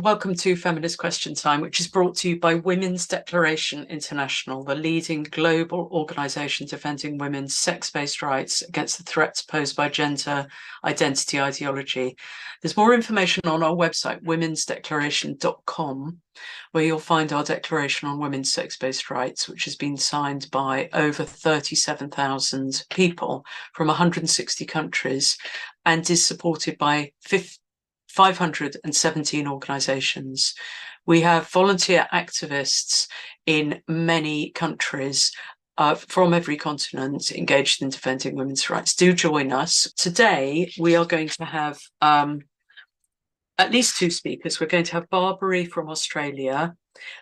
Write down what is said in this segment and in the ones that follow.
Welcome to Feminist Question Time, which is brought to you by Women's Declaration International, the leading global organisation defending women's sex-based rights against the threats posed by gender identity ideology. There's more information on our website, womensdeclaration.com, where you'll find our declaration on women's sex-based rights, which has been signed by over 37,000 people from 160 countries and is supported by 517 organisations. We have volunteer activists in many countries from every continent engaged in defending women's rights. Do join us. Today, we are going to have at least two speakers. We're going to have Barbary from Australia,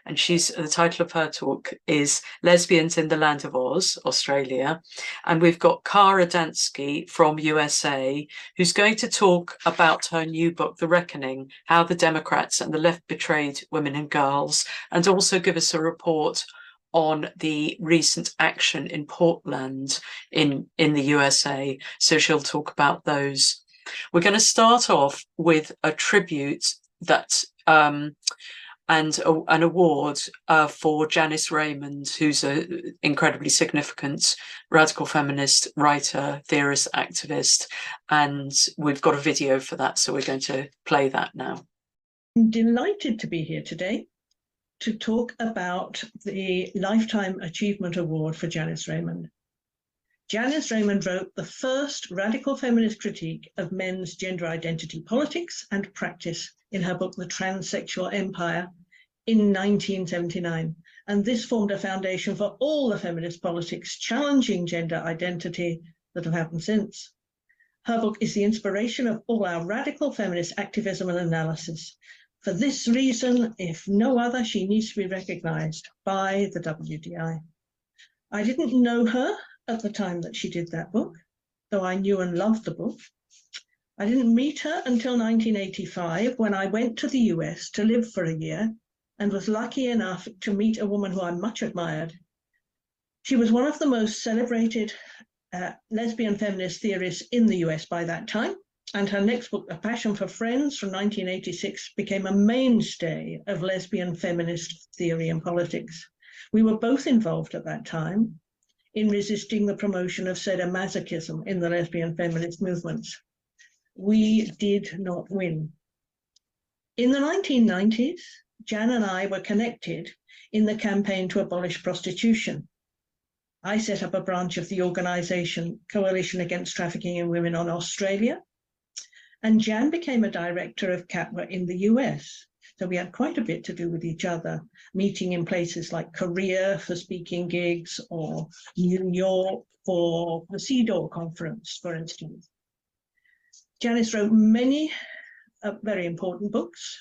and the title of her talk is Lesbians in the Land of Oz, Australia. And we've got Dansky from USA, who's going to talk about her new book, The Reckoning, How the Democrats and the Left Betrayed Women and Girls, and also give us a report on the recent action in Portland in the USA. So she'll talk about those. We're going to start off with a tribute that and an award for Janice Raymond, who's an incredibly significant radical feminist writer, theorist, activist, and we've got a video for that, so we're going to play that now. I'm delighted to be here today to talk about the Lifetime Achievement Award for Janice Raymond. Janice Raymond wrote the first radical feminist critique of men's gender identity politics and practice in her book, The Transsexual Empire, in 1979. And this formed a foundation for all the feminist politics challenging gender identity that have happened since. Her book is the inspiration of all our radical feminist activism and analysis. For this reason, if no other, she needs to be recognized by the WDI. I didn't know her at the time that she did that book, though I knew and loved the book. I didn't meet her until 1985, when I went to the US to live for a year and was lucky enough to meet a woman who I much admired. She was one of the most celebrated lesbian feminist theorists in the US by that time, and her next book, A Passion for Friends from 1986, became a mainstay of lesbian feminist theory and politics. We were both involved at that time in resisting the promotion of sadomasochism in the lesbian feminist movements. We did not win. In the 1990s, Jan and I were connected in the campaign to abolish prostitution. I set up a branch of the organisation Coalition Against Trafficking in Women in Australia, and Jan became a director of CATWA in the US. So we had quite a bit to do with each other, meeting in places like Korea for speaking gigs or New York for the CEDAW conference, for instance. Janice wrote many very important books,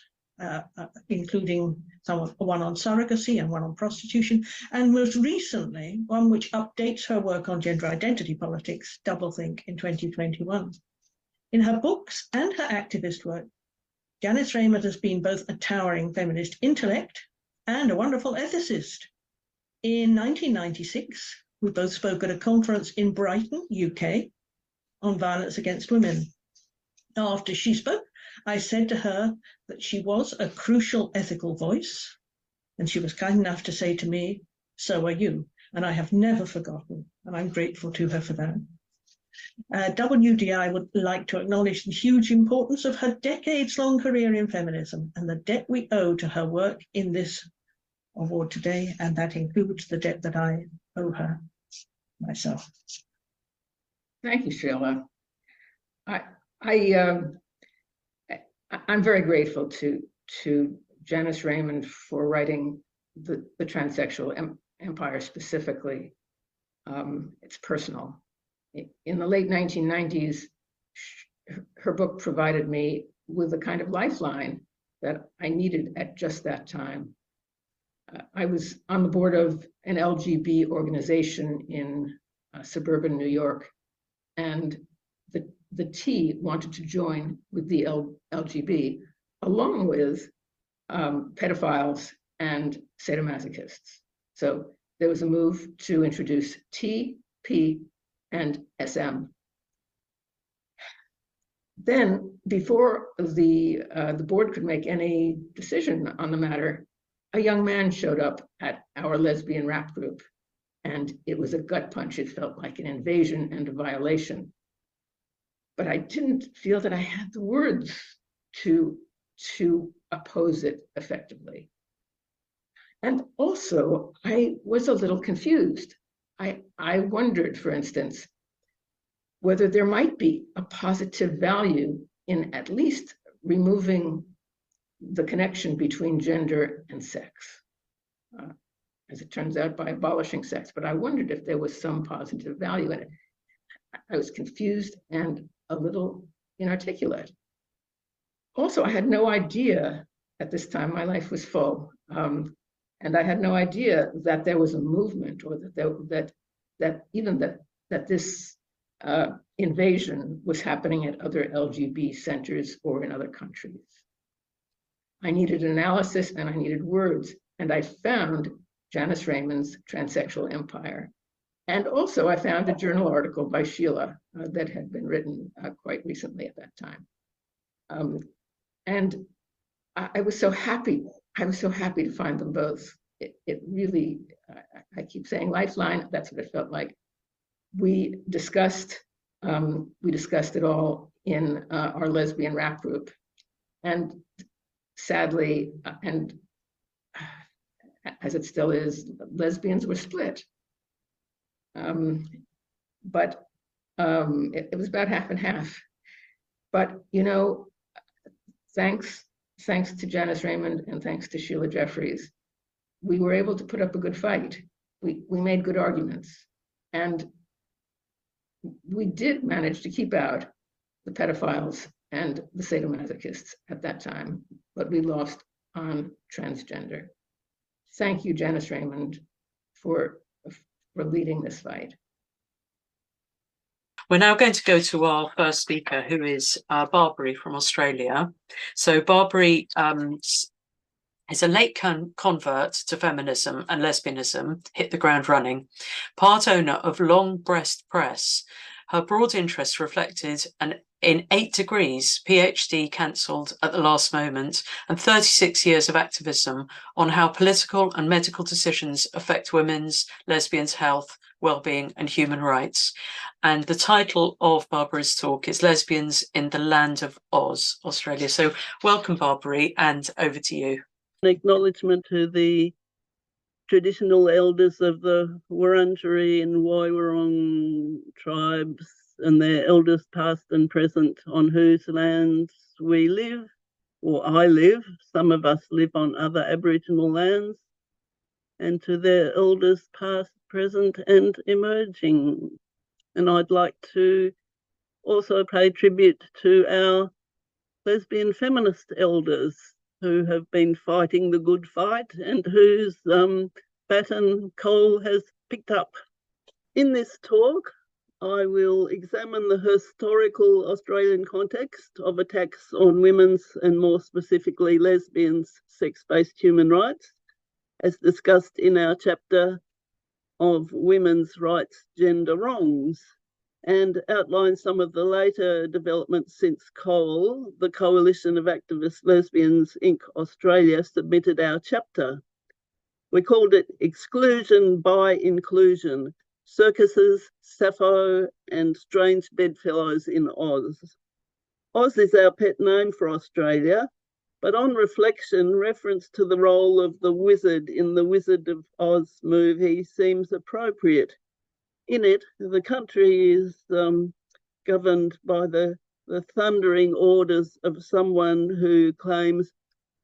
including one on surrogacy and one on prostitution, and most recently, one which updates her work on gender identity politics, Doublethink, in 2021. In her books and her activist work, Janice Raymond has been both a towering feminist intellect and a wonderful ethicist. In 1996, we both spoke at a conference in Brighton, UK, on violence against women. After she spoke, I said to her that she was a crucial ethical voice, and she was kind enough to say to me, "So are you," and I have never forgotten, and I'm grateful to her for that. WDI would like to acknowledge the huge importance of her decades-long career in feminism and the debt we owe to her work in this award today, and that includes the debt that I owe her myself. Thank you, Sheila. I'm very grateful to Janice Raymond for writing the Transsexual Empire specifically. It's personal. In the late 1990s, her book provided me with a kind of lifeline that I needed at just that time. I was on the board of an LGB organization in suburban New York, and the T wanted to join with the LGB, along with pedophiles and sadomasochists. So there was a move to introduce T, P, and SM. then, before the board could make any decision on the matter, a young man showed up at our lesbian rap group, and it was a gut punch. It felt like an invasion and a violation. But I didn't feel that I had the words to oppose it effectively. And also, I was a little confused. I wondered, for instance, whether there might be a positive value in at least removing the connection between gender and sex, as it turns out, by abolishing sex. But I wondered if there was some positive value in it. I was confused and a little inarticulate. Also, I had no idea at this time, my life was full, and I had no idea that there was a movement, or that this invasion was happening at other LGB centers or in other countries. I needed analysis and I needed words, and I found Janice Raymond's Transsexual Empire. And also I found a journal article by Sheila that had been written quite recently at that time. And I was so happy. I was so happy to find them both. It really, I keep saying lifeline, that's what it felt like. We discussed it all in our lesbian rap group. And sadly, and as it still is, lesbians were split. But it was about half and half. But, you know, thanks to Janice Raymond and thanks to Sheila Jeffries, we were able to put up a good fight. We made good arguments. And we did manage to keep out the pedophiles and the sadomasochists at that time, but we lost on transgender. Thank you, Janice Raymond, for leading this fight. We're now going to go to our first speaker, who is Barbary from Australia. So Barbary is a late convert to feminism and lesbianism, hit the ground running. Part owner of Long Breast Press, her broad interests reflected in 8 degrees, PhD cancelled at the last moment, and 36 years of activism on how political and medical decisions affect women's, lesbians' health, wellbeing and human rights. And the title of Barbary's talk is Lesbians in the Land of Oz, Australia. So welcome, Barbary, and over to you. An acknowledgement to the traditional elders of the Wurundjeri and Woiwurrung tribes and their elders past and present on whose lands we live, or I live. Some of us live on other Aboriginal lands, and to their elders past, present and emerging. And I'd like to also pay tribute to our lesbian feminist elders who have been fighting the good fight and whose baton Cole has picked up. In this talk, I will examine the historical Australian context of attacks on women's and more specifically lesbians' sex-based human rights, as discussed in our chapter of women's rights, gender wrongs, and outline some of the later developments since COAL, the Coalition of Activist Lesbians Inc. Australia, submitted our chapter. We called it Exclusion by Inclusion, Circuses, Sappho and Strange Bedfellows in Oz. Oz is our pet name for Australia, but on reflection, reference to the role of the wizard in the Wizard of Oz movie seems appropriate. In it, the country is governed by the thundering orders of someone who claims,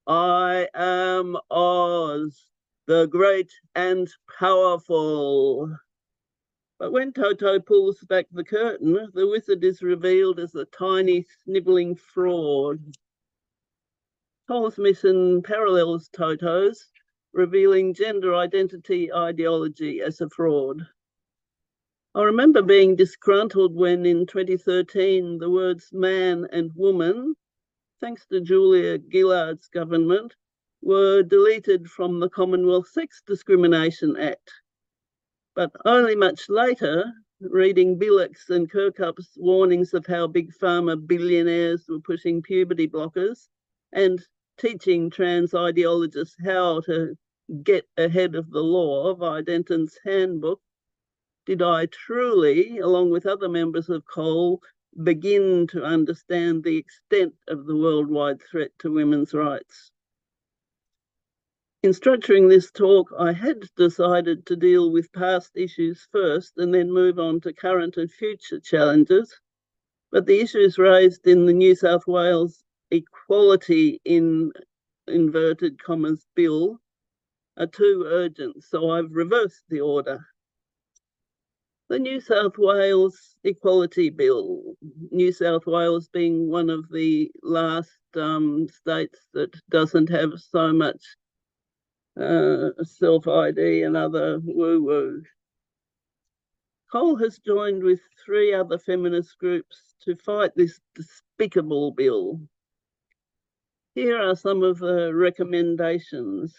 "I am Oz, the great and powerful." But when Toto pulls back the curtain, the wizard is revealed as a tiny, snivelling fraud. Cole's mission parallels Toto's, revealing gender identity ideology as a fraud. I remember being disgruntled when in 2013 the words man and woman, thanks to Julia Gillard's government, were deleted from the Commonwealth Sex Discrimination Act. But only much later reading Billick's and Kirkup's warnings of how big pharma billionaires were pushing puberty blockers and teaching trans ideologists how to get ahead of the law via Denton's handbook, did I truly, along with other members of COAL, begin to understand the extent of the worldwide threat to women's rights. In structuring this talk, I had decided to deal with past issues first and then move on to current and future challenges, but the issues raised in the New South Wales Equality in inverted commas bill are too urgent, so I've reversed the order. The New South Wales Equality Bill, New South Wales being one of the last states that doesn't have so much self-ID and other woo-woo. COAL has joined with 3 other feminist groups to fight this despicable bill. Here are some of the recommendations.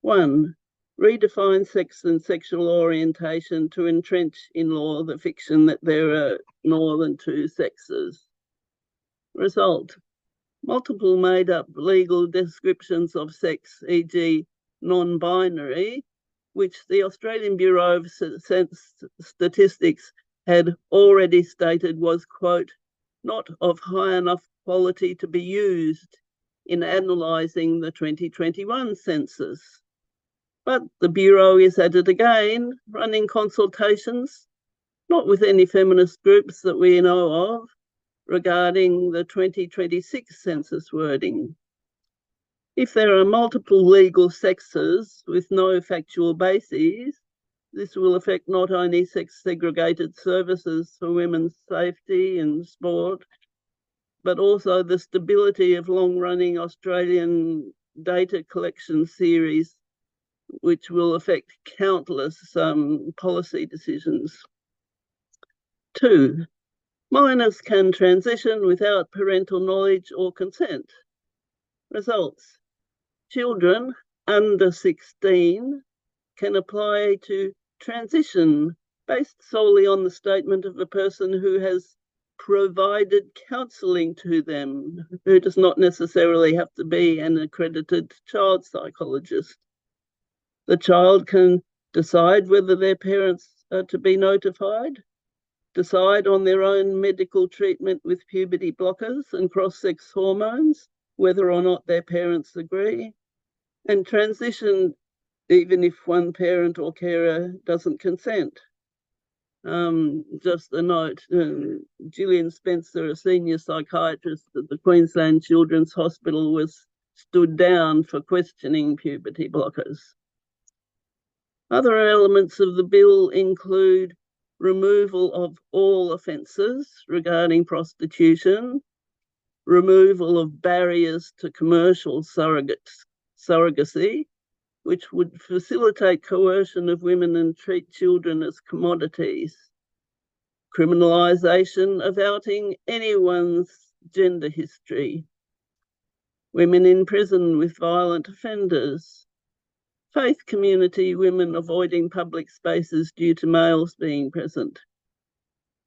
1, redefine sex and sexual orientation to entrench in law the fiction that there are more than 2 sexes. Result, multiple made-up legal descriptions of sex, e.g. non-binary, which the Australian Bureau of Statistics had already stated was, quote, not of high enough quality to be used in analysing the 2021 census. But the Bureau is at it again, running consultations, not with any feminist groups that we know of, regarding the 2026 census wording. If there are multiple legal sexes with no factual bases, this will affect not only sex-segregated services for women's safety and sport, but also the stability of long-running Australian data collection series, which will affect countless policy decisions. 2, minors can transition without parental knowledge or consent. Results, children under 16 can apply to transition based solely on the statement of a person who has provided counselling to them, who does not necessarily have to be an accredited child psychologist. The child can decide whether their parents are to be notified, decide on their own medical treatment with puberty blockers and cross-sex hormones, whether or not their parents agree, and transition even if one parent or carer doesn't consent. Just a note, Gillian Spencer, a senior psychiatrist at the Queensland Children's Hospital, was stood down for questioning puberty blockers. Other elements of the bill include removal of all offences regarding prostitution, removal of barriers to commercial surrogacy, which would facilitate coercion of women and treat children as commodities, criminalisation of outing anyone's gender history, women in prison with violent offenders, faith community women avoiding public spaces due to males being present,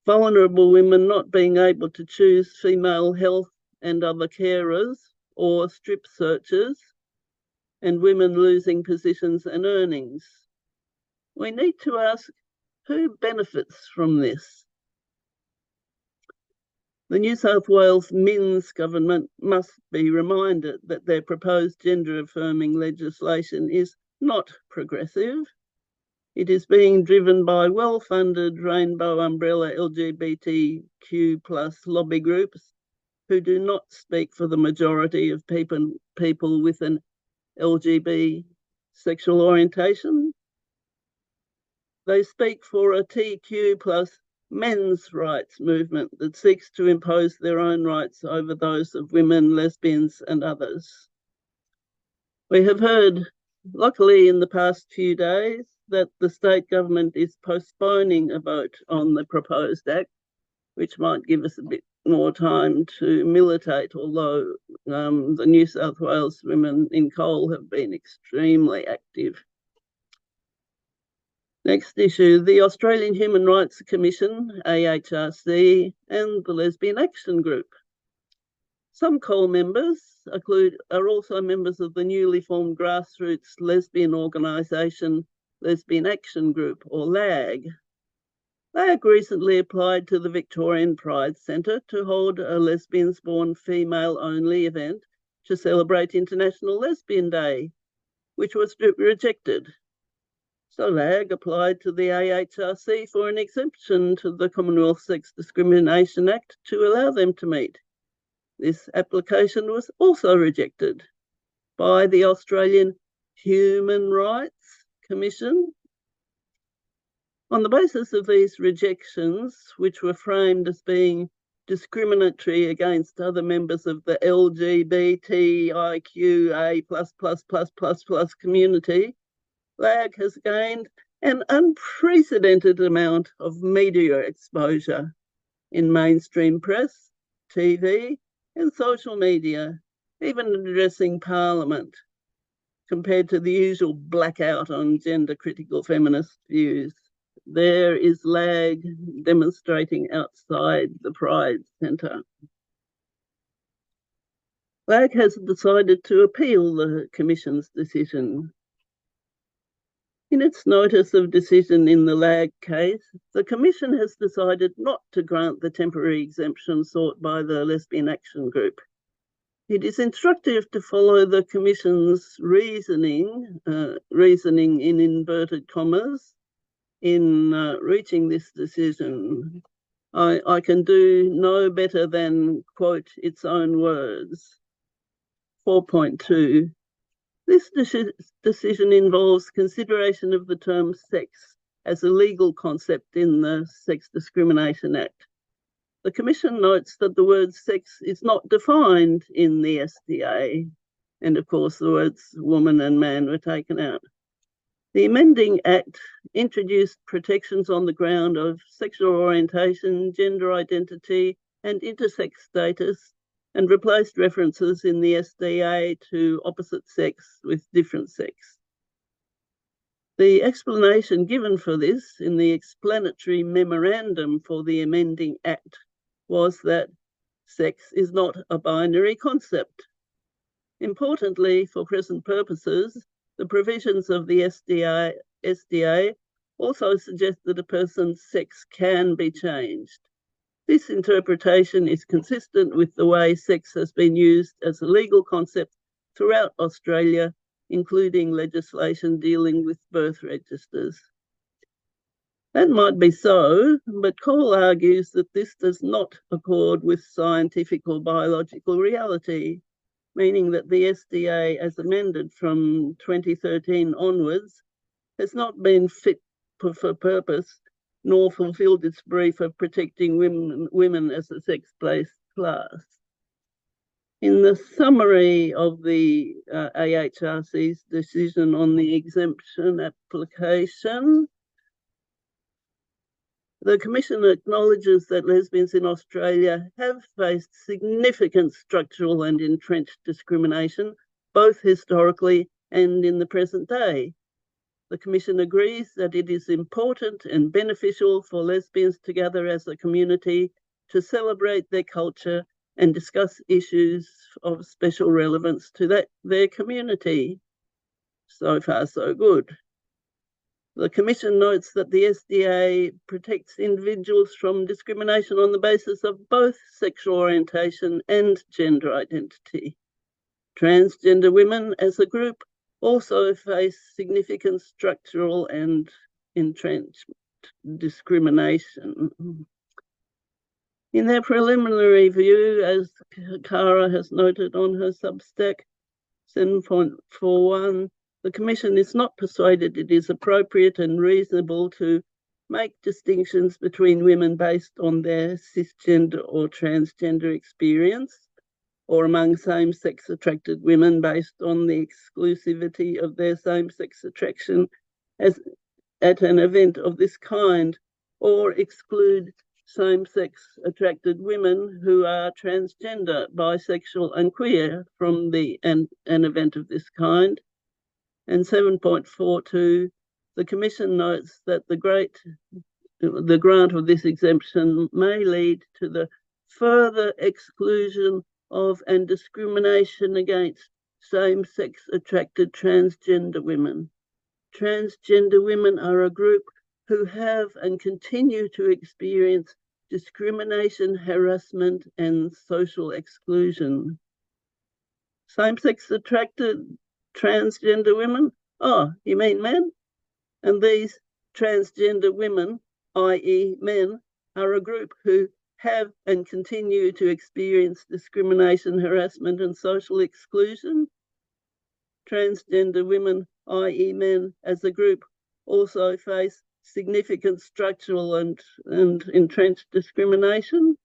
vulnerable women not being able to choose female health and other carers or strip searchers, and women losing positions and earnings. We need to ask, who benefits from this? The New South Wales Minns government must be reminded that their proposed gender-affirming legislation is not progressive. It is being driven by well-funded rainbow umbrella LGBTQ+ lobby groups who do not speak for the majority of people with an LGBT sexual orientation. They speak for a TQ+ men's rights movement that seeks to impose their own rights over those of women, lesbians, and others. We have heard, luckily in the past few days, that the state government is postponing a vote on the proposed act, which might give us a bit more time to militate, although the New South Wales women in COAL have been extremely active. Next issue, the Australian Human Rights Commission, AHRC, and the Lesbian Action Group. Some core members are also members of the newly formed grassroots lesbian organisation, Lesbian Action Group, or LAG. LAG recently applied to the Victorian Pride Centre to hold a lesbians-born female-only event to celebrate International Lesbian Day, which was rejected. So LAG applied to the AHRC for an exemption to the Commonwealth Sex Discrimination Act to allow them to meet. This application was also rejected by the Australian Human Rights Commission. On the basis of these rejections, which were framed as being discriminatory against other members of the LGBTIQA+++++ community, LAG has gained an unprecedented amount of media exposure in mainstream press, TV, and social media, even addressing Parliament, compared to the usual blackout on gender-critical feminist views. There is LAG demonstrating outside the Pride Centre. LAG has decided to appeal the Commission's decision. In its notice of decision in the LAG case, the Commission has decided not to grant the temporary exemption sought by the Lesbian Action Group. It is instructive to follow the Commission's reasoning in inverted commas, in reaching this decision. I can do no better than quote its own words. 4.2. This decision involves consideration of the term sex as a legal concept in the Sex Discrimination Act. The Commission notes that the word sex is not defined in the SDA, and of course the words woman and man were taken out. The amending Act introduced protections on the ground of sexual orientation, gender identity, and intersex status, and replaced references in the SDA to opposite sex with different sex. The explanation given for this in the explanatory memorandum for the amending Act was that sex is not a binary concept. Importantly, for present purposes, the provisions of the SDA also suggest that a person's sex can be changed. This interpretation is consistent with the way sex has been used as a legal concept throughout Australia, including legislation dealing with birth registers. That might be so, but Cole argues that this does not accord with scientific or biological reality, meaning that the SDA, as amended from 2013 onwards, has not been fit for purpose nor fulfilled its brief of protecting women as a sex-based class. In the summary of the AHRC's decision on the exemption application, the Commission acknowledges that lesbians in Australia have faced significant structural and entrenched discrimination, both historically and in the present day. The Commission agrees that it is important and beneficial for lesbians to gather as a community to celebrate their culture and discuss issues of special relevance to their community. So far, so good. The Commission notes that the SDA protects individuals from discrimination on the basis of both sexual orientation and gender identity. Transgender women as a group also face significant structural and entrenched discrimination. In their preliminary view, as Cara has noted on her Substack 7.41, the Commission is not persuaded it is appropriate and reasonable to make distinctions between women based on their cisgender or transgender experience, or among same-sex attracted women based on the exclusivity of their same-sex attraction as at an event of this kind, or exclude same-sex attracted women who are transgender, bisexual and queer from an event of this kind. And 7.42, the Commission notes that the grant of this exemption may lead to the further exclusion of and discrimination against same-sex attracted transgender women. Transgender women are a group who have and continue to experience discrimination, harassment, and social exclusion. Same-sex attracted transgender women? Oh, you mean men? And these transgender women, i.e. men, are a group who have and continue to experience discrimination, harassment, and social exclusion. Transgender women, i.e. men, as a group, also face significant structural and entrenched discrimination.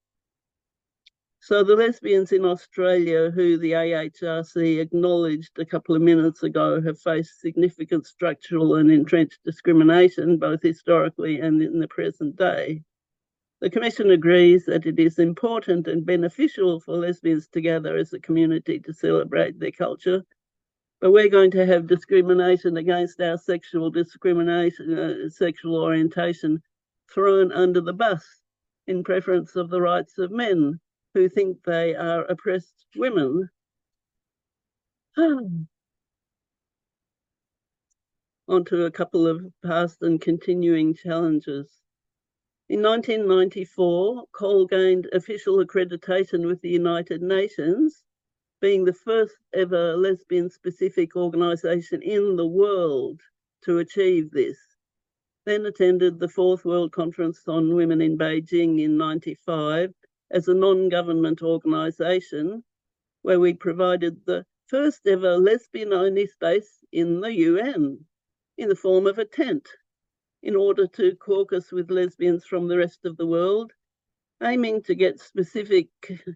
So the lesbians in Australia, who the AHRC acknowledged a couple of minutes ago, have faced significant structural and entrenched discrimination, both historically and in the present day. The Commission agrees that it is important and beneficial for lesbians to gather as a community to celebrate their culture, but we're going to have discrimination against our sexual orientation thrown under the bus in preference of the rights of men who think they are oppressed women. On to a couple of past and continuing challenges. In 1994, COL gained official accreditation with the United Nations, being the first ever lesbian-specific organisation in the world to achieve this. Then attended the Fourth World Conference on Women in Beijing in 1995 as a non-government organisation, where we provided the first ever lesbian-only space in the UN in the form of a tent in order to caucus with lesbians from the rest of the world, aiming to get specific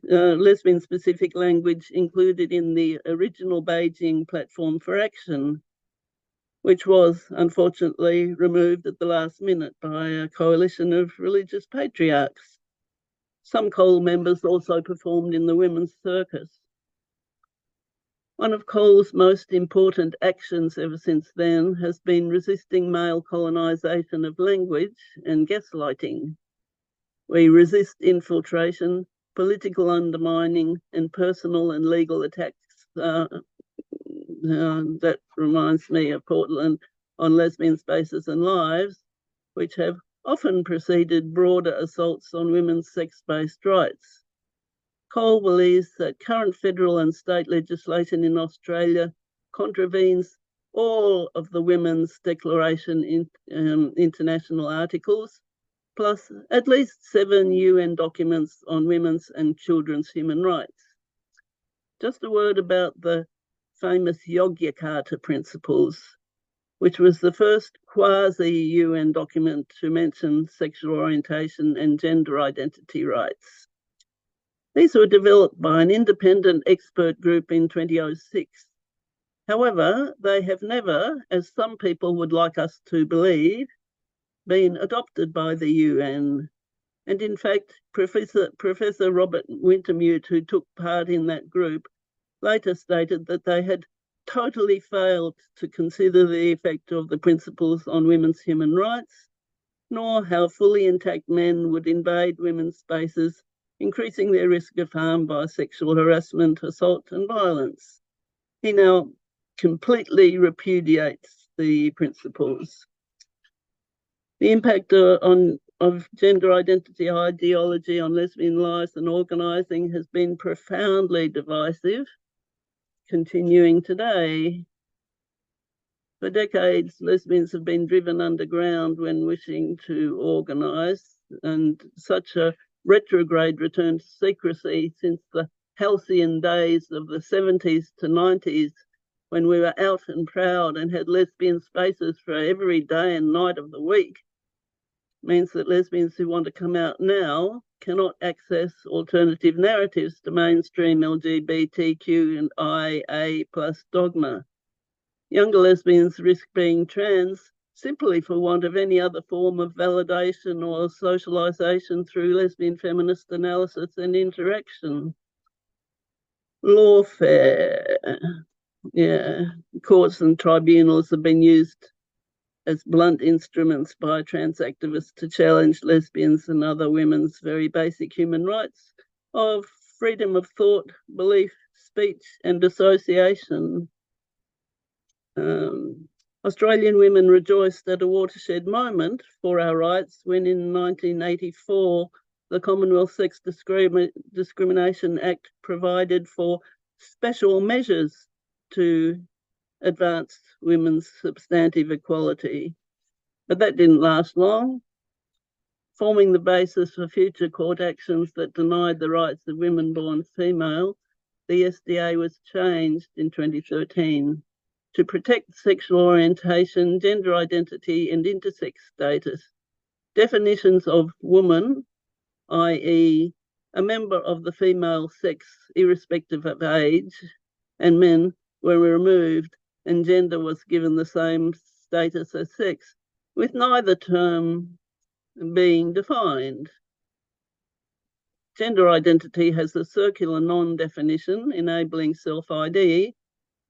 lesbian-specific language included in the original Beijing Platform for Action, which was unfortunately removed at the last minute by a coalition of religious patriarchs. Some COL members also performed in the Women's Circus. One of COL's most important actions ever since then has been resisting male colonisation of language and gaslighting. We resist infiltration, political undermining, and personal and legal attacks. That reminds me of Portland on lesbian spaces and lives, which have often preceded broader assaults on women's sex-based rights. COL believes that current federal and state legislation in Australia contravenes all of the Women's Declaration international articles, plus at least 7 UN documents on women's and children's human rights. Just a word about the famous Yogyakarta Principles, which was the first quasi-UN document to mention sexual orientation and gender identity rights. These were developed by an independent expert group in 2006. However, they have never, as some people would like us to believe, been adopted by the UN. And in fact, Professor Robert Wintermute, who took part in that group, later stated that they had totally failed to consider the effect of the principles on women's human rights, nor how fully intact men would invade women's spaces, increasing their risk of harm by sexual harassment, assault, and violence. He now completely repudiates the principles. The impact of gender identity ideology on lesbian lives and organising has been profoundly divisive, continuing today. For decades, lesbians have been driven underground when wishing to organise, and such a retrograde return to secrecy since the halcyon days of the 70s to 90s, when we were out and proud and had lesbian spaces for every day and night of the week, means that lesbians who want to come out now cannot access alternative narratives to mainstream LGBTQ and IA+ dogma. Younger lesbians risk being trans simply for want of any other form of validation or socialisation through lesbian feminist analysis and interaction. Lawfare. Yeah, courts and tribunals have been used as blunt instruments by trans activists to challenge lesbians and other women's very basic human rights of freedom of thought, belief, speech and association. Australian women rejoiced at a watershed moment for our rights when in 1984 the Commonwealth Sex Discrimination Act provided for special measures to advance women's substantive equality. But that didn't last long, forming the basis for future court actions that denied the rights of women born female. The SDA was changed in 2013 to protect sexual orientation, gender identity and intersex status. Definitions of woman, i.e. a member of the female sex irrespective of age, and men were removed and gender was given the same status as sex, with neither term being defined. Gender identity has a circular non-definition enabling self-ID,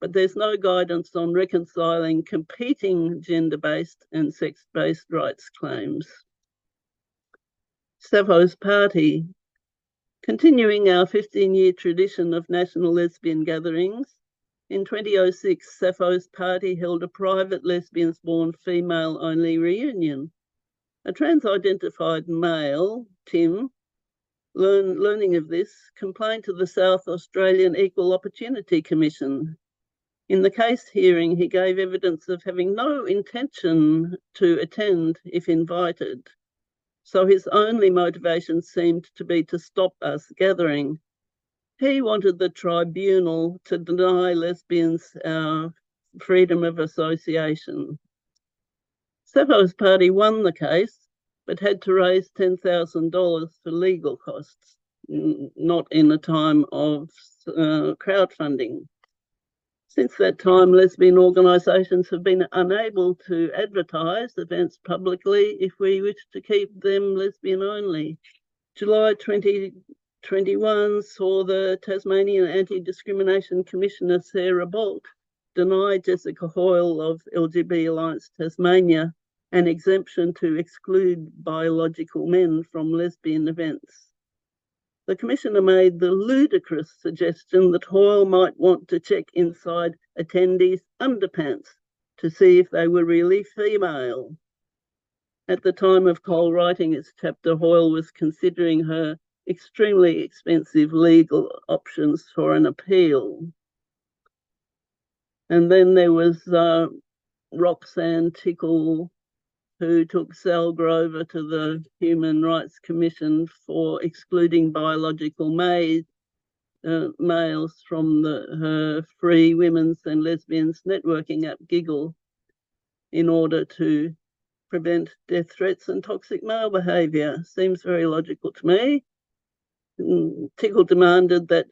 but there's no guidance on reconciling competing gender-based and sex-based rights claims. Sappho's Party. Continuing our 15-year tradition of national lesbian gatherings, in 2006, Sappho's Party held a private lesbians-born female-only reunion. A trans-identified male, Tim, learning of this, complained to the South Australian Equal Opportunity Commission. In the case hearing, he gave evidence of having no intention to attend if invited. So his only motivation seemed to be to stop us gathering. He wanted the tribunal to deny lesbians our freedom of association. Sappho's Party won the case, but had to raise $10,000 for legal costs, not in a time of crowdfunding. Since that time, lesbian organisations have been unable to advertise events publicly if we wish to keep them lesbian only. July 2021 saw the Tasmanian Anti-Discrimination Commissioner Sarah Bolt deny Jessica Hoyle of LGBT Alliance Tasmania an exemption to exclude biological men from lesbian events. The Commissioner made the ludicrous suggestion that Hoyle might want to check inside attendees' underpants to see if they were really female. At the time of Cole writing its chapter, Hoyle was considering her extremely expensive legal options for an appeal. And then there was Roxanne Tickle, who took Sal Grover to the Human Rights Commission for excluding biological males from her free women's and lesbians networking app Giggle in order to prevent death threats and toxic male behaviour. Seems very logical to me. Tickle demanded that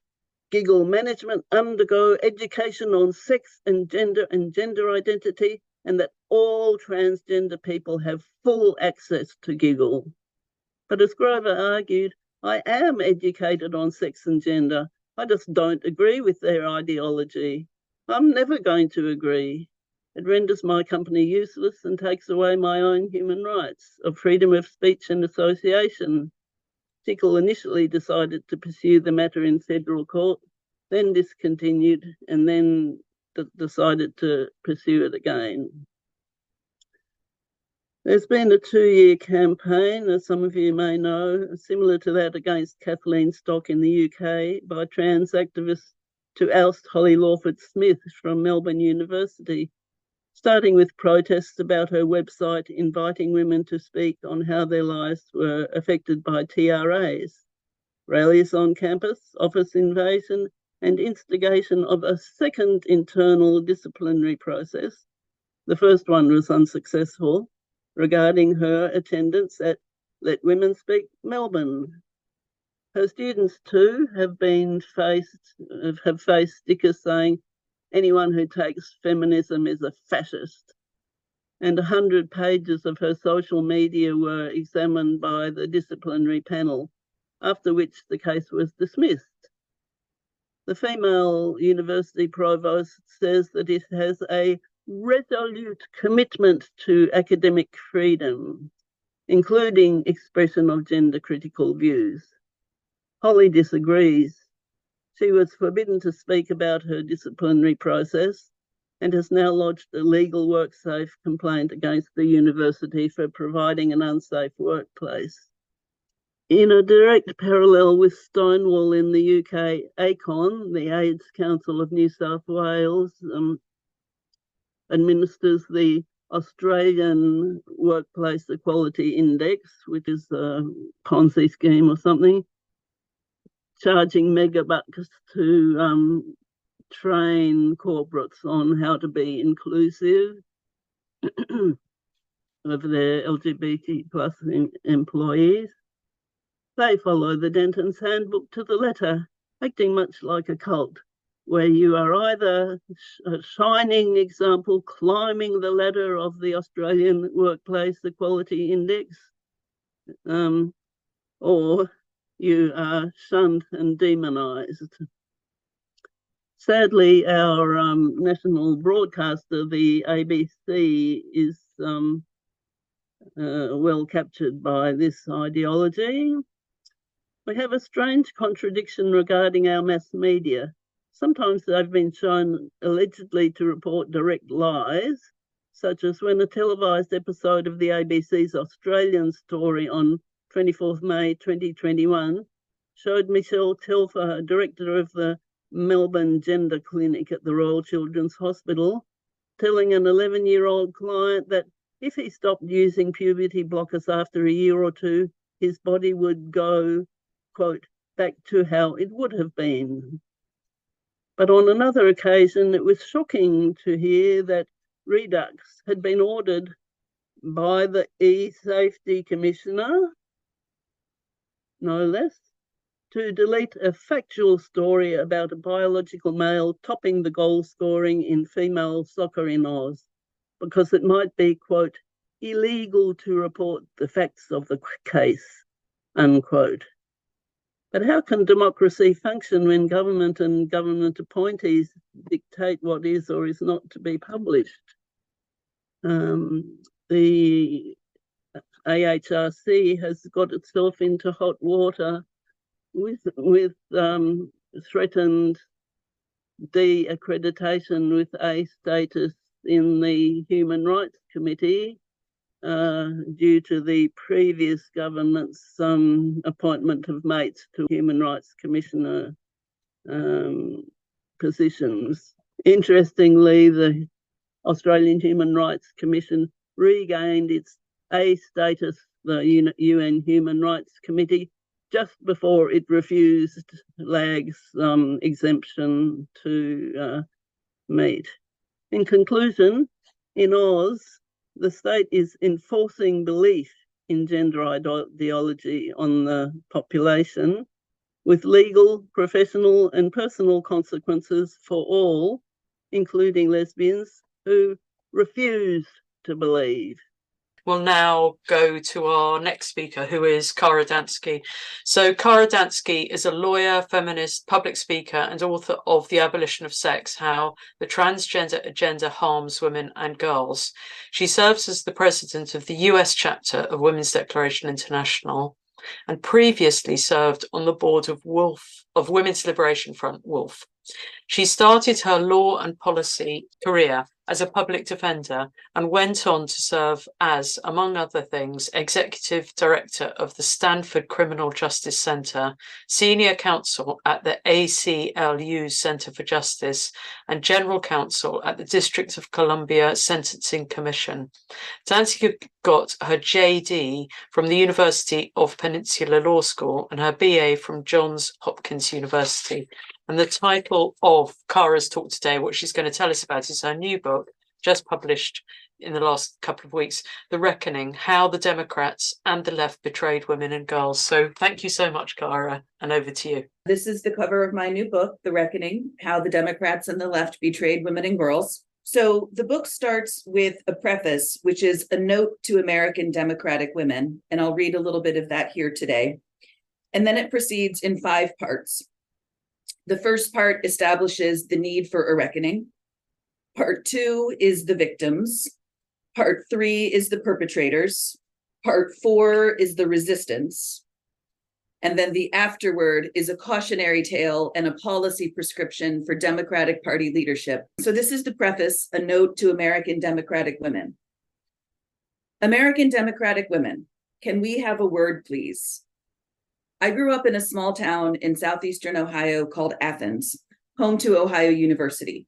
Giggle management undergo education on sex and gender identity, and that all transgender people have full access to Giggle. But as Grover argued, I am educated on sex and gender. I just don't agree with their ideology. I'm never going to agree. It renders my company useless and takes away my own human rights of freedom of speech and association. Tickle initially decided to pursue the matter in federal court, then discontinued, and then decided to pursue it again. There's been a 2-year campaign, as some of you may know, similar to that against Kathleen Stock in the UK by trans activists to oust Holly Lawford-Smith from Melbourne University, starting with protests about her website inviting women to speak on how their lives were affected by TRAs, rallies on campus, office invasion, and instigation of a second internal disciplinary process. The first one was unsuccessful, regarding her attendance at Let Women Speak Melbourne. Her students too have faced stickers saying anyone who takes feminism is a fascist. And 100 pages of her social media were examined by the disciplinary panel, after which the case was dismissed. The female university provost says that it has a resolute commitment to academic freedom, including expression of gender-critical views. Holly disagrees. She was forbidden to speak about her disciplinary process and has now lodged a legal WorkSafe complaint against the university for providing an unsafe workplace. In a direct parallel with Stonewall in the UK, ACON, the AIDS Council of New South Wales, administers the Australian Workplace Equality Index, which is a Ponzi scheme or something, charging megabucks to train corporates on how to be inclusive of their LGBT plus employees. They follow the Denton's Handbook to the letter, acting much like a cult, where you are either a shining example climbing the ladder of the Australian Workplace Equality Index, or you are shunned and demonised. Sadly, our national broadcaster, the ABC, is well captured by this ideology. We have a strange contradiction regarding our mass media. Sometimes they've been shown allegedly to report direct lies, such as when a televised episode of the ABC's Australian Story on 24th May 2021 showed Michelle Telfer, director of the Melbourne Gender Clinic at the Royal Children's Hospital, telling an 11-year-old client that if he stopped using puberty blockers after a year or two, his body would go, quote, back to how it would have been. But on another occasion, it was shocking to hear that Redux had been ordered by the E-Safety Commissioner, no less, to delete a factual story about a biological male topping the goal scoring in female soccer in Oz, because it might be, quote, illegal to report the facts of the case, unquote. But how can democracy function when government and government appointees dictate what is or is not to be published? The AHRC has got itself into hot water with threatened de-accreditation with A status in the Human Rights Committee due to the previous government's appointment of mates to Human Rights Commissioner positions. Interestingly, the Australian Human Rights Commission regained its A status, the UN Human Rights Committee, just before it refused LAG's exemption to meet. In conclusion, in Oz, the state is enforcing belief in gender ideology on the population with legal, professional and personal consequences for all, including lesbians, who refuse to believe. We'll now go to our next speaker, who is Cara Dansky. So Cara Dansky is a lawyer, feminist, public speaker, and author of The Abolition of Sex, How the Transgender Agenda Harms Women and Girls. She serves as the president of the US chapter of Women's Declaration International, and previously served on the board of Women's Liberation Front, WOLF. She started her law and policy career as a public defender and went on to serve as, among other things, executive director of the Stanford Criminal Justice Center, senior counsel at the ACLU Center for Justice, and general counsel at the District of Columbia Sentencing Commission. Dansky got her JD from the University of Peninsula Law School and her BA from Johns Hopkins University. And the title of Cara's talk today, what she's going to tell us about, is her new book, just published in the last couple of weeks, The Reckoning, How the Democrats and the Left Betrayed Women and Girls. So thank you so much, Cara, and over to you. This is the cover of my new book, The Reckoning, How the Democrats and the Left Betrayed Women and Girls. So the book starts with a preface, which is a note to American Democratic women, and I'll read a little bit of that here today. And then it proceeds in 5 parts. The first part establishes the need for a reckoning. Part 2 is the victims. Part 3 is the perpetrators. Part 4 is the resistance. And then the afterword is a cautionary tale and a policy prescription for Democratic Party leadership. So this is the preface, a note to American Democratic women. American Democratic women, can we have a word, please? I grew up in a small town in southeastern Ohio called Athens, home to Ohio University.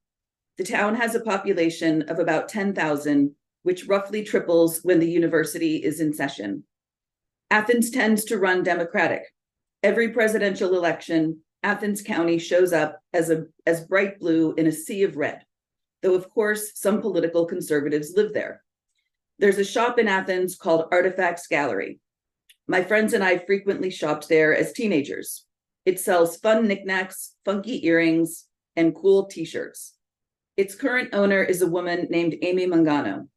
The town has a population of about 10,000, which roughly triples when the university is in session. Athens tends to run Democratic. Every presidential election, Athens County shows up as bright blue in a sea of red, though of course some political conservatives live there. There's a shop in Athens called Artifacts Gallery. My friends and I frequently shopped there as teenagers. It sells fun knickknacks, funky earrings, and cool t-shirts. Its current owner is a woman named Amy Mangano.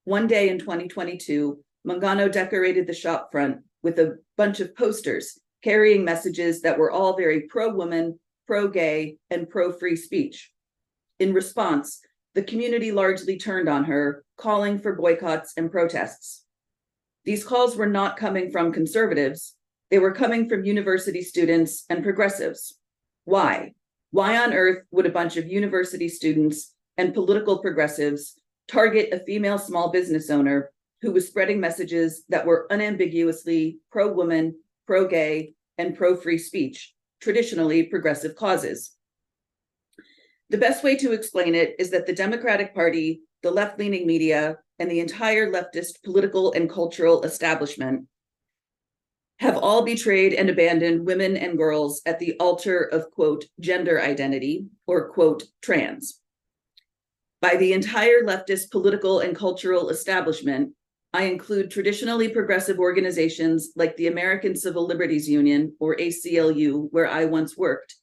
One day in 2022, Mangano decorated the shop front with a bunch of posters carrying messages that were all very pro-woman, pro-gay, and pro-free speech. In response, the community largely turned on her, calling for boycotts and protests. These calls were not coming from conservatives. They were coming from university students and progressives. Why? Why on earth would a bunch of university students and political progressives target a female small business owner who was spreading messages that were unambiguously pro-woman, pro-gay, and pro-free speech, traditionally progressive causes? The best way to explain it is that the Democratic Party, the left-leaning media, and the entire leftist political and cultural establishment have all betrayed and abandoned women and girls at the altar of, quote, gender identity, or, quote, trans. By the entire leftist political and cultural establishment, I include traditionally progressive organizations like the American Civil Liberties Union, or ACLU, where I once worked,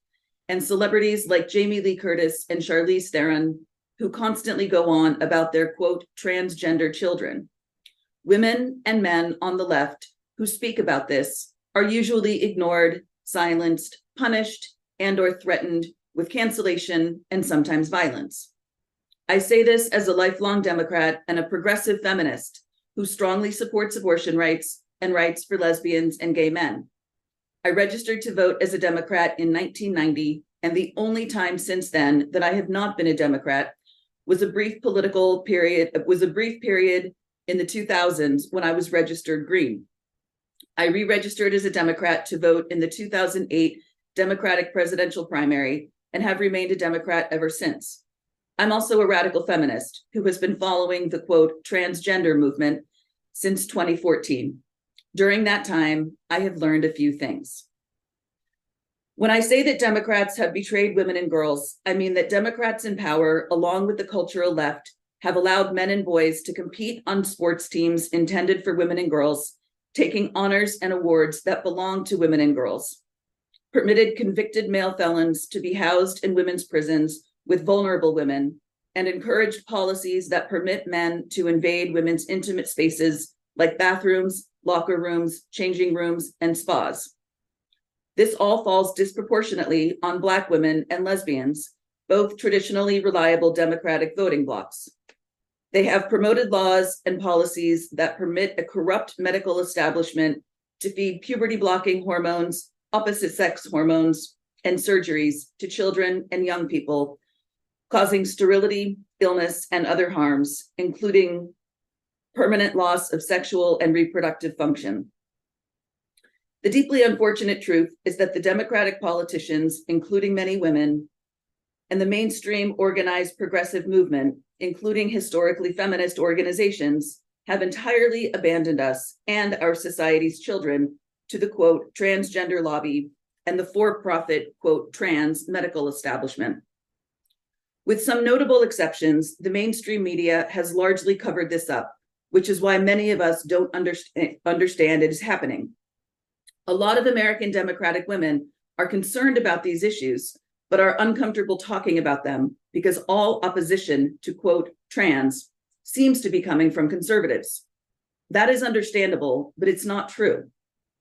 and celebrities like Jamie Lee Curtis and Charlize Theron, who constantly go on about their, quote, transgender children. Women and men on the left who speak about this are usually ignored, silenced, punished, and/or threatened with cancellation and sometimes violence. I say this as a lifelong Democrat and a progressive feminist who strongly supports abortion rights and rights for lesbians and gay men. I registered to vote as a Democrat in 1990, and the only time since then that I have not been a Democrat was a brief period in the 2000s when I was registered Green. I re-registered as a Democrat to vote in the 2008 Democratic presidential primary and have remained a Democrat ever since. I'm also a radical feminist who has been following the, quote, transgender movement since 2014. During that time, I have learned a few things. When I say that Democrats have betrayed women and girls, I mean that Democrats in power, along with the cultural left, have allowed men and boys to compete on sports teams intended for women and girls, taking honors and awards that belong to women and girls, permitted convicted male felons to be housed in women's prisons with vulnerable women, and encouraged policies that permit men to invade women's intimate spaces like bathrooms, locker rooms, changing rooms, and spas. This all falls disproportionately on Black women and lesbians, both traditionally reliable Democratic voting blocs. They have promoted laws and policies that permit a corrupt medical establishment to feed puberty-blocking hormones, opposite-sex hormones, and surgeries to children and young people, causing sterility, illness, and other harms, including permanent loss of sexual and reproductive function. The deeply unfortunate truth is that the Democratic politicians, including many women, and the mainstream organized progressive movement, including historically feminist organizations, have entirely abandoned us and our society's children to the, quote, transgender lobby and the for-profit, quote, trans medical establishment. With some notable exceptions, the mainstream media has largely covered this up, which is why many of us don't understand it is happening. A lot of American Democratic women are concerned about these issues, but are uncomfortable talking about them because all opposition to, quote, trans seems to be coming from conservatives. That is understandable, but it's not true.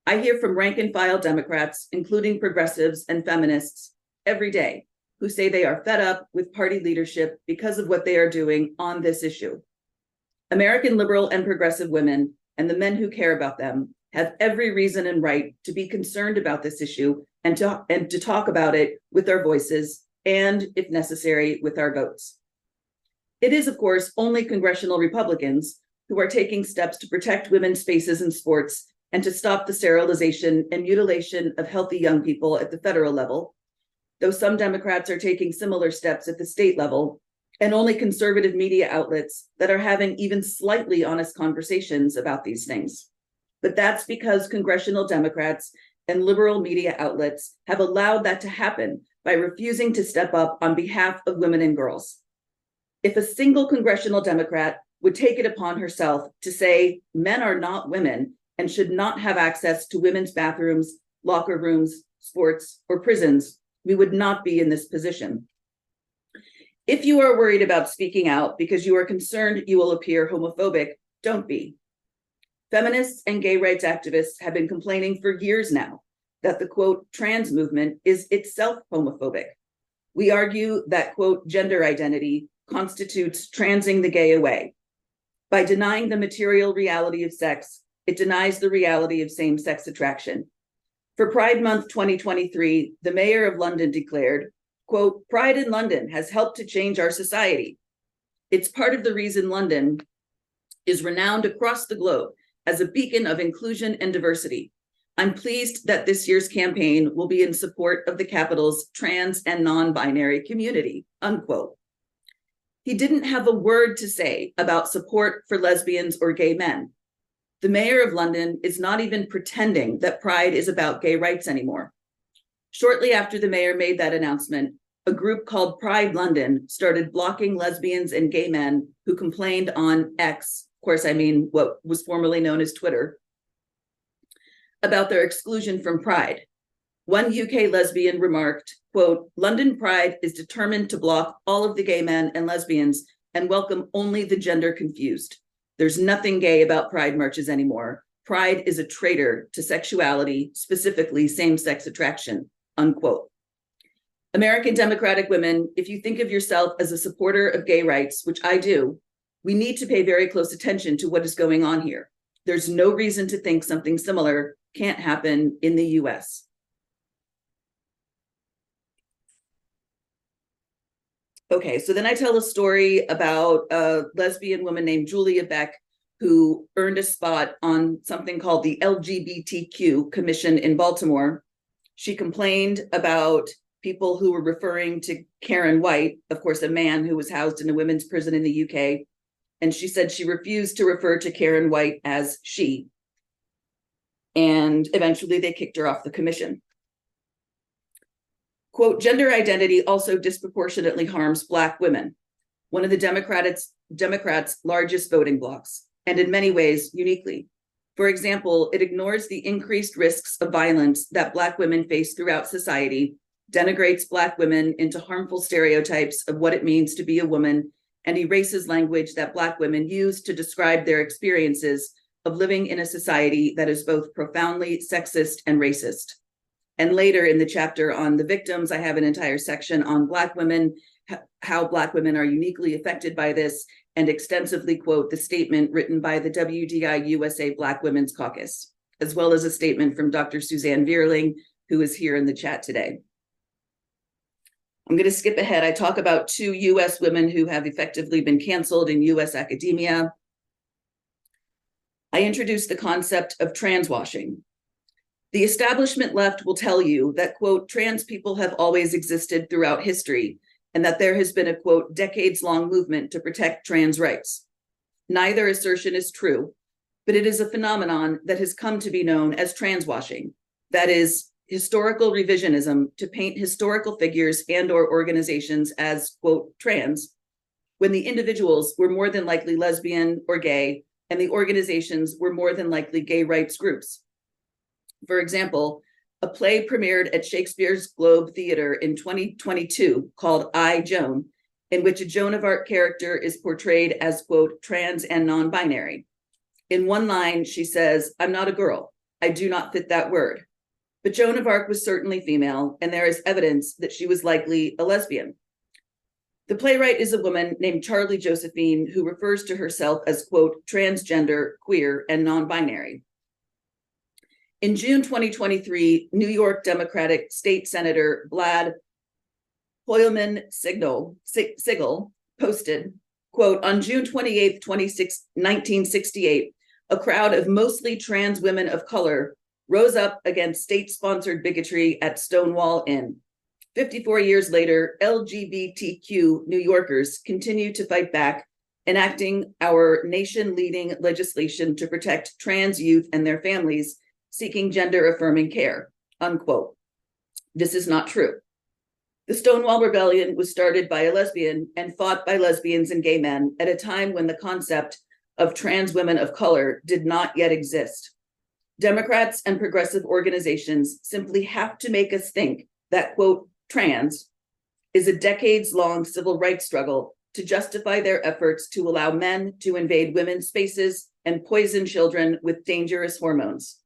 I hear from rank and file Democrats, including progressives and feminists, every day, who say they are fed up with party leadership because of what they are doing on this issue. American liberal and progressive women and the men who care about them have every reason and right to be concerned about this issue and to talk about it with our voices and, if necessary, with our votes. It is, of course, only congressional Republicans who are taking steps to protect women's spaces in sports and to stop the sterilization and mutilation of healthy young people at the federal level, though some Democrats are taking similar steps at the state level, and only conservative media outlets that are having even slightly honest conversations about these things. But that's because congressional Democrats and liberal media outlets have allowed that to happen by refusing to step up on behalf of women and girls. If a single congressional Democrat would take it upon herself to say men are not women and should not have access to women's bathrooms, locker rooms, sports, or prisons, we would not be in this position. If you are worried about speaking out because you are concerned you will appear homophobic, don't be. Feminists and gay rights activists have been complaining for years now that the, quote, trans movement is itself homophobic. We argue that, quote, gender identity constitutes transing the gay away. By denying the material reality of sex, it denies the reality of same-sex attraction. For Pride Month 2023, the mayor of London declared, quote, Pride in London has helped to change our society. It's part of the reason London is renowned across the globe as a beacon of inclusion and diversity. I'm pleased that this year's campaign will be in support of the capital's trans and non-binary community, unquote. He didn't have a word to say about support for lesbians or gay men. The mayor of London is not even pretending that Pride is about gay rights anymore. Shortly after the mayor made that announcement, a group called Pride London started blocking lesbians and gay men who complained on X, of course, I mean what was formerly known as Twitter, about their exclusion from Pride. One UK lesbian remarked, quote, London Pride is determined to block all of the gay men and lesbians and welcome only the gender confused. There's nothing gay about Pride marches anymore. Pride is a traitor to sexuality, specifically same-sex attraction, unquote. American Democratic women, if you think of yourself as a supporter of gay rights, which I do, we need to pay very close attention to what is going on here. There's no reason to think something similar can't happen in the US. Okay, so then I tell a story about a lesbian woman named Julia Beck, who earned a spot on something called the LGBTQ Commission in Baltimore. She complained about people who were referring to Karen White, of course, a man who was housed in a women's prison in the UK. And she said she refused to refer to Karen White as she. And eventually they kicked her off the commission. Quote, gender identity also disproportionately harms Black women, one of the Democrats' largest voting blocs, and in many ways uniquely. For example, it ignores the increased risks of violence that Black women face throughout society, denigrates Black women into harmful stereotypes of what it means to be a woman, and erases language that Black women use to describe their experiences of living in a society that is both profoundly sexist and racist. And later in the chapter on the victims, I have an entire section on Black women, how Black women are uniquely affected by this, and extensively quote the statement written by the WDI USA Black Women's Caucus, as well as a statement from Dr. Suzanne Vierling, who is here in the chat today. I'm going to skip ahead. I talk about 2 US women who have effectively been canceled in US academia. I introduce the concept of transwashing. The establishment left will tell you that, quote, trans people have always existed throughout history, and that there has been a, quote, decades-long movement to protect trans rights. Neither assertion is true, but it is a phenomenon that has come to be known as transwashing, that is, historical revisionism to paint historical figures and or organizations as, quote, trans, when the individuals were more than likely lesbian or gay, and the organizations were more than likely gay rights groups. For example, a play premiered at Shakespeare's Globe Theatre in 2022 called I, Joan, in which a Joan of Arc character is portrayed as, quote, trans and non-binary. In one line, she says, I'm not a girl. I do not fit that word. But Joan of Arc was certainly female, and there is evidence that she was likely a lesbian. The playwright is a woman named Charlie Josephine, who refers to herself as, quote, transgender, queer, and non-binary. In June 2023, New York Democratic State Senator Vlad Hoylman-Sigel posted, quote, on June 28, 1968, a crowd of mostly trans women of color rose up against state-sponsored bigotry at Stonewall Inn. 54 years later, LGBTQ New Yorkers continue to fight back, enacting our nation-leading legislation to protect trans youth and their families seeking gender-affirming care, unquote. This is not true. The Stonewall Rebellion was started by a lesbian and fought by lesbians and gay men at a time when the concept of trans women of color did not yet exist. Democrats and progressive organizations simply have to make us think that, quote, trans is a decades-long civil rights struggle to justify their efforts to allow men to invade women's spaces and poison children with dangerous hormones.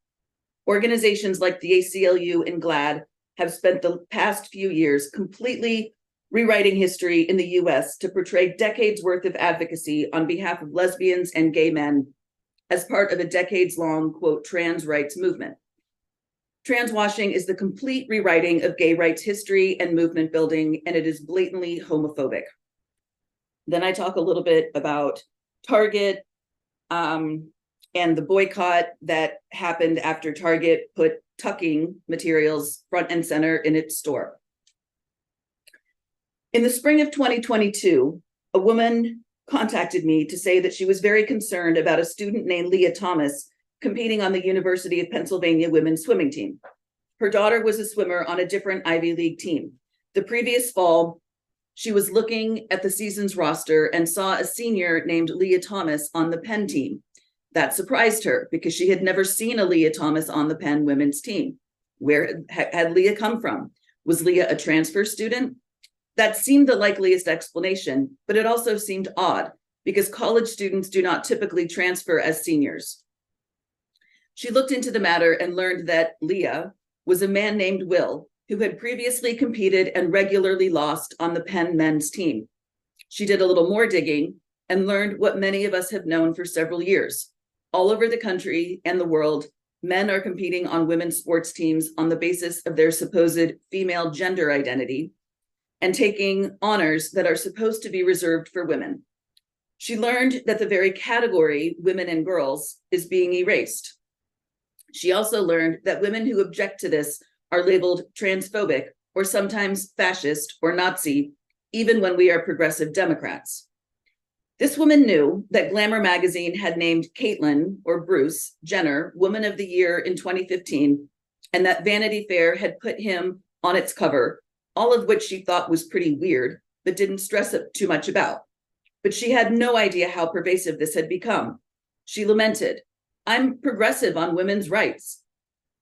Organizations like the ACLU and GLAAD have spent the past few years completely rewriting history in the US to portray decades worth of advocacy on behalf of lesbians and gay men as part of a decades-long, quote, trans rights movement. Transwashing is the complete rewriting of gay rights history and movement building, and it is blatantly homophobic. Then I talk a little bit about Target and the boycott that happened after Target put tucking materials front and center in its store. In the spring of 2022, a woman contacted me to say that she was very concerned about a student named Leah Thomas competing on the University of Pennsylvania women's swimming team. Her daughter was a swimmer on a different Ivy League team. The previous fall, she was looking at the season's roster and saw a senior named Leah Thomas on the Penn team. That surprised her because she had never seen a Leah Thomas on the Penn women's team. Where had Leah come from? Was Leah a transfer student? That seemed the likeliest explanation, but it also seemed odd because college students do not typically transfer as seniors. She looked into the matter and learned that Leah was a man named Will, who had previously competed and regularly lost on the Penn men's team. She did a little more digging and learned what many of us have known for several years. All over the country and the world, men are competing on women's sports teams on the basis of their supposed female gender identity and taking honors that are supposed to be reserved for women. She learned that the very category, women and girls, is being erased. She also learned that women who object to this are labeled transphobic or sometimes fascist or Nazi, even when we are progressive Democrats. This woman knew that Glamour magazine had named Caitlyn or Bruce Jenner Woman of the Year in 2015, and that Vanity Fair had put him on its cover, all of which she thought was pretty weird, but didn't stress it too much about. But she had no idea how pervasive this had become. She lamented, I'm progressive on women's rights.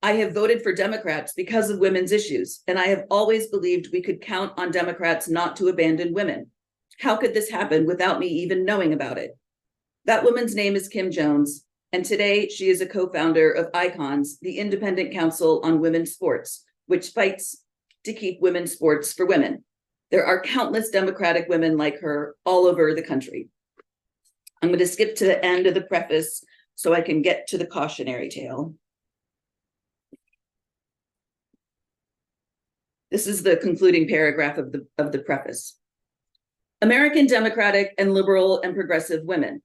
I have voted for Democrats because of women's issues, and I have always believed we could count on Democrats not to abandon women. How could this happen without me even knowing about it? That woman's name is Kim Jones, and today she is a co-founder of ICONS, the Independent Council on Women's Sports, which fights to keep women's sports for women. There are countless Democratic women like her all over the country. I'm going to skip to the end of the preface so I can get to the cautionary tale. This is the concluding paragraph of the preface. American Democratic and liberal and progressive women,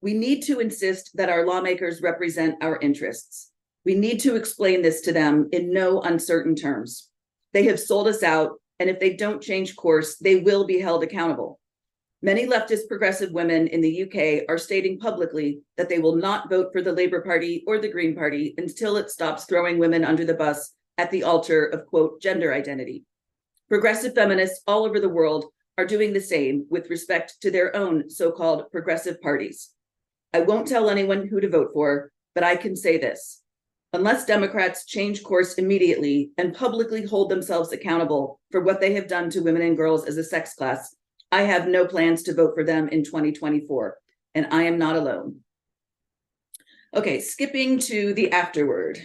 we need to insist that our lawmakers represent our interests. We need to explain this to them in no uncertain terms. They have sold us out, and if they don't change course, they will be held accountable. Many leftist progressive women in the UK are stating publicly that they will not vote for the Labour Party or the Green Party until it stops throwing women under the bus at the altar of, quote, gender identity. Progressive feminists all over the world are doing the same with respect to their own so-called progressive parties. I won't tell anyone who to vote for, but I can say this. Unless Democrats change course immediately and publicly hold themselves accountable for what they have done to women and girls as a sex class, I have no plans to vote for them in 2024, and I am not alone. Okay, skipping to the afterword.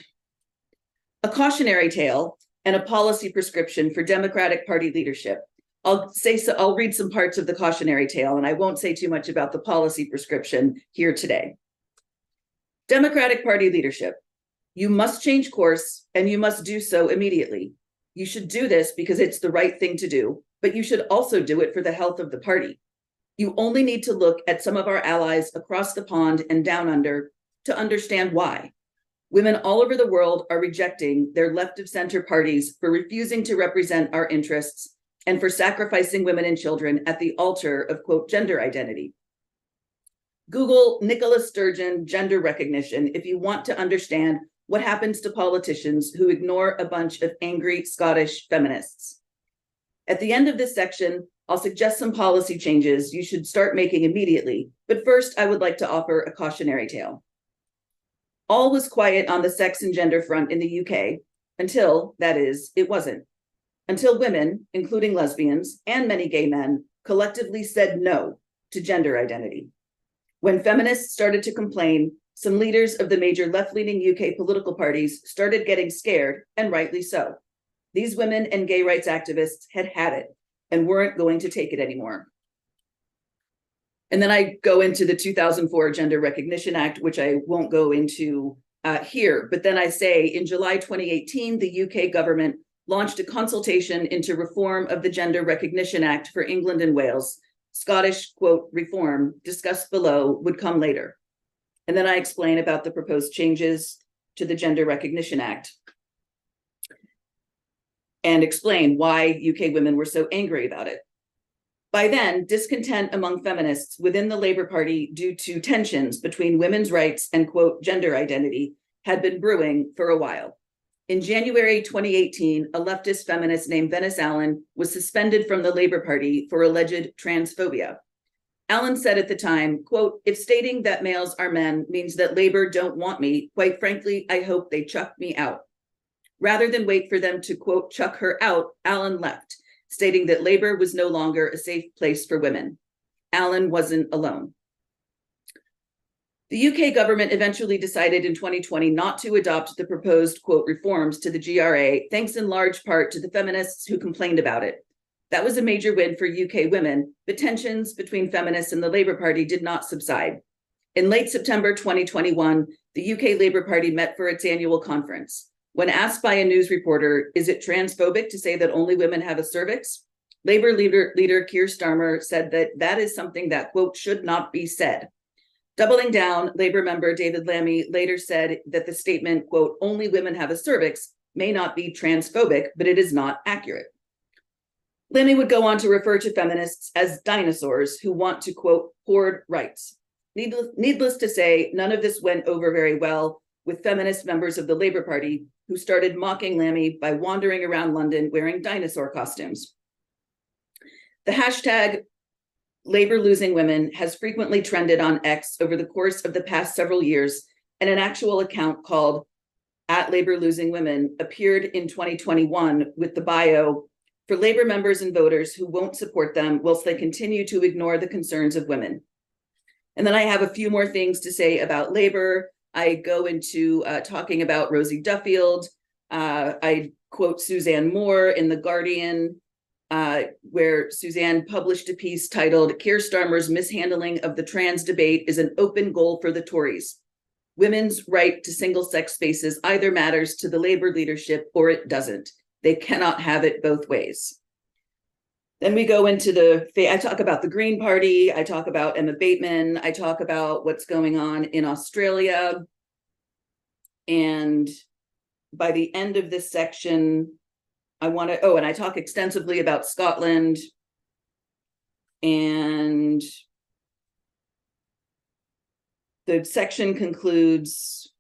A cautionary tale and a policy prescription for Democratic Party leadership. I'll read some parts of the cautionary tale, and I won't say too much about the policy prescription here today. Democratic Party leadership. You must change course, and you must do so immediately. You should do this because it's the right thing to do, but you should also do it for the health of the party. You only need to look at some of our allies across the pond and down under to understand why. Women all over the world are rejecting their left of center parties for refusing to represent our interests and for sacrificing women and children at the altar of, quote, gender identity. Google Nicola Sturgeon gender recognition if you want to understand what happens to politicians who ignore a bunch of angry Scottish feminists. At the end of this section, I'll suggest some policy changes you should start making immediately, but first I would like to offer a cautionary tale. All was quiet on the sex and gender front in the UK until, that is, it wasn't. Until women, including lesbians and many gay men, collectively said no to gender identity. When feminists started to complain, some leaders of the major left-leaning UK political parties started getting scared, and rightly so. These women and gay rights activists had it and weren't going to take it anymore. And then I go into the 2004 Gender Recognition Act, which I won't go into here. But then I say in July 2018, the UK government launched a consultation into reform of the Gender Recognition Act for England and Wales. Scottish, quote, reform discussed below would come later. And then I explain about the proposed changes to the Gender Recognition Act and explain why UK women were so angry about it. By then, discontent among feminists within the Labour Party due to tensions between women's rights and, quote, gender identity had been brewing for a while. In January 2018, a leftist feminist named Venice Allen was suspended from the Labour Party for alleged transphobia. Allen said at the time, quote, if stating that males are men means that Labour don't want me, quite frankly, I hope they chuck me out. Rather than wait for them to, quote, chuck her out, Allen left, stating that Labour was no longer a safe place for women. Allen wasn't alone. The UK government eventually decided in 2020 not to adopt the proposed, quote, reforms to the GRA, thanks in large part to the feminists who complained about it. That was a major win for UK women, but tensions between feminists and the Labour Party did not subside. In late September 2021, the UK Labour Party met for its annual conference. When asked by a news reporter, is it transphobic to say that only women have a cervix? Labour leader Keir Starmer said that that is something that, quote, should not be said. Doubling down, Labour member David Lammy later said that the statement, quote, only women have a cervix may not be transphobic, but it is not accurate. Lammy would go on to refer to feminists as dinosaurs who want to, quote, hoard rights. Needless to say, none of this went over very well with feminist members of the Labour Party who started mocking Lammy by wandering around London wearing dinosaur costumes. The hashtag Labour losing women has frequently trended on X over the course of the past several years, and an actual account called @LabourLosingWomen appeared in 2021 with the bio for Labour members and voters who won't support them whilst they continue to ignore the concerns of women. And then I have a few more things to say about Labour. I go into talking about Rosie Duffield. I quote Suzanne Moore in The Guardian, where Suzanne published a piece titled, Keir Starmer's mishandling of the trans debate is an open goal for the Tories. Women's right to single-sex spaces either matters to the Labour leadership or it doesn't. They cannot have it both ways. Then we go into I talk about the Green Party, I talk about Emma Bateman, I talk about what's going on in Australia. And by the end of this section, and I talk extensively about Scotland. And the section concludes,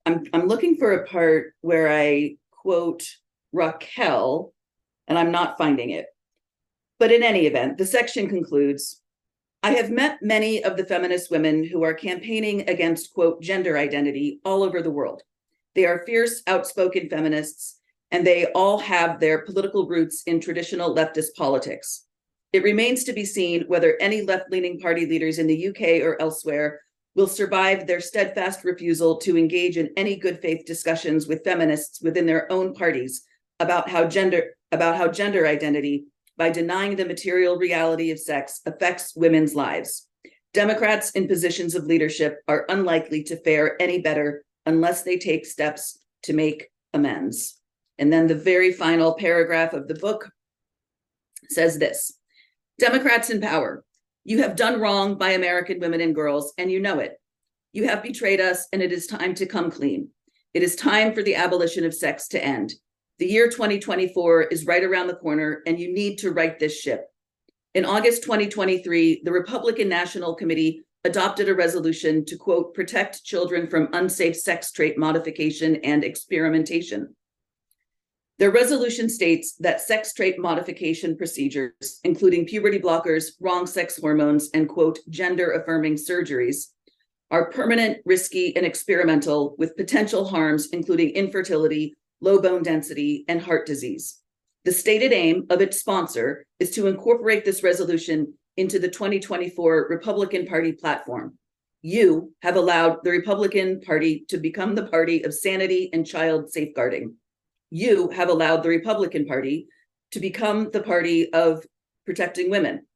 I'm looking for a part where I quote Raquel, and I'm not finding it. But in any event, the section concludes, I have met many of the feminist women who are campaigning against, quote, gender identity all over the world. They are fierce, outspoken feminists, and they all have their political roots in traditional leftist politics. It remains to be seen whether any left-leaning party leaders in the UK or elsewhere will survive their steadfast refusal to engage in any good faith discussions with feminists within their own parties about how gender identity, by denying the material reality of sex, affects women's lives. Democrats in positions of leadership are unlikely to fare any better unless they take steps to make amends. And then the very final paragraph of the book says this: Democrats in power, you have done wrong by American women and girls, and you know it. You have betrayed us, and it is time to come clean. It is time for the abolition of sex to end. The year 2024 is right around the corner, and you need to right this ship. In August 2023, the Republican National Committee adopted a resolution to, quote, protect children from unsafe sex trait modification and experimentation. Their resolution states that sex trait modification procedures, including puberty blockers, wrong sex hormones, and, quote, gender-affirming surgeries, are permanent, risky, and experimental with potential harms, including infertility, low bone density, and heart disease. The stated aim of its sponsor is to incorporate this resolution into the 2024 Republican Party platform. You have allowed the Republican Party to become the party of sanity and child safeguarding. You have allowed the Republican Party to become the party of protecting women.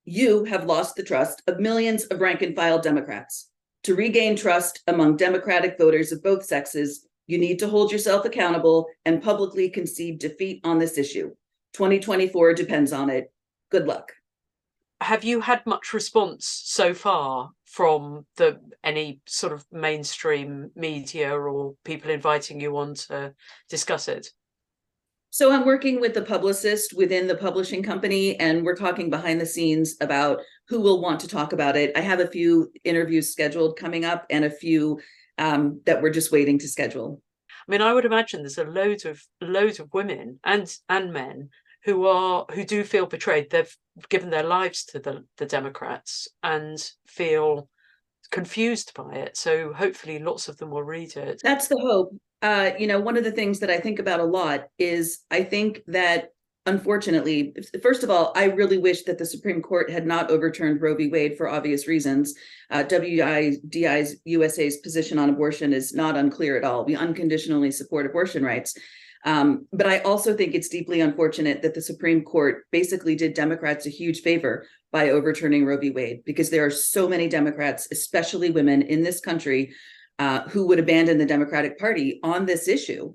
You have lost the trust of millions of rank and file Democrats. To regain trust among Democratic voters of both sexes, you need to hold yourself accountable and publicly concede defeat on this issue. 2024 depends on it. Good luck. Have you had much response so far from any sort of mainstream media or people inviting you on to discuss it? So I'm working with the publicist within the publishing company, and we're talking behind the scenes about who will want to talk about it. I have a few interviews scheduled coming up and a few that we're just waiting to schedule. I mean, I would imagine there's a load of women and men who do feel betrayed. They've given their lives to the Democrats and feel confused by it. So hopefully lots of them will read it. That's the hope. One of the things that I think about a lot is I think that, unfortunately, first of all, I really wish that the Supreme Court had not overturned Roe v. Wade for obvious reasons. WIDI's USA's position on abortion is not unclear at all. We unconditionally support abortion rights. But I also think it's deeply unfortunate that the Supreme Court basically did Democrats a huge favor by overturning Roe v. Wade, because there are so many Democrats, especially women in this country, who would abandon the Democratic Party on this issue,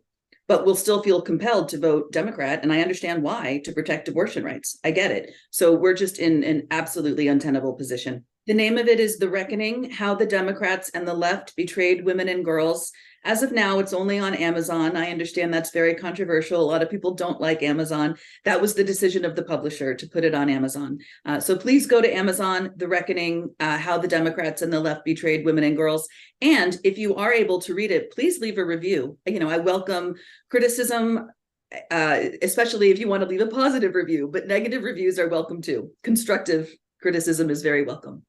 but will still feel compelled to vote Democrat. And I understand why, to protect abortion rights. I get it. So we're just in an absolutely untenable position. The name of it is The Reckoning: How the Democrats and the Left Betrayed Women and Girls. As of now, it's only on Amazon. I understand that's very controversial. A lot of people don't like Amazon. That was the decision of the publisher to put it on Amazon. So please go to Amazon, The Reckoning: How the Democrats and the Left Betrayed Women and Girls. And if you are able to read it, please leave a review. I welcome criticism, especially if you want to leave a positive review, but negative reviews are welcome too. Constructive criticism is very welcome.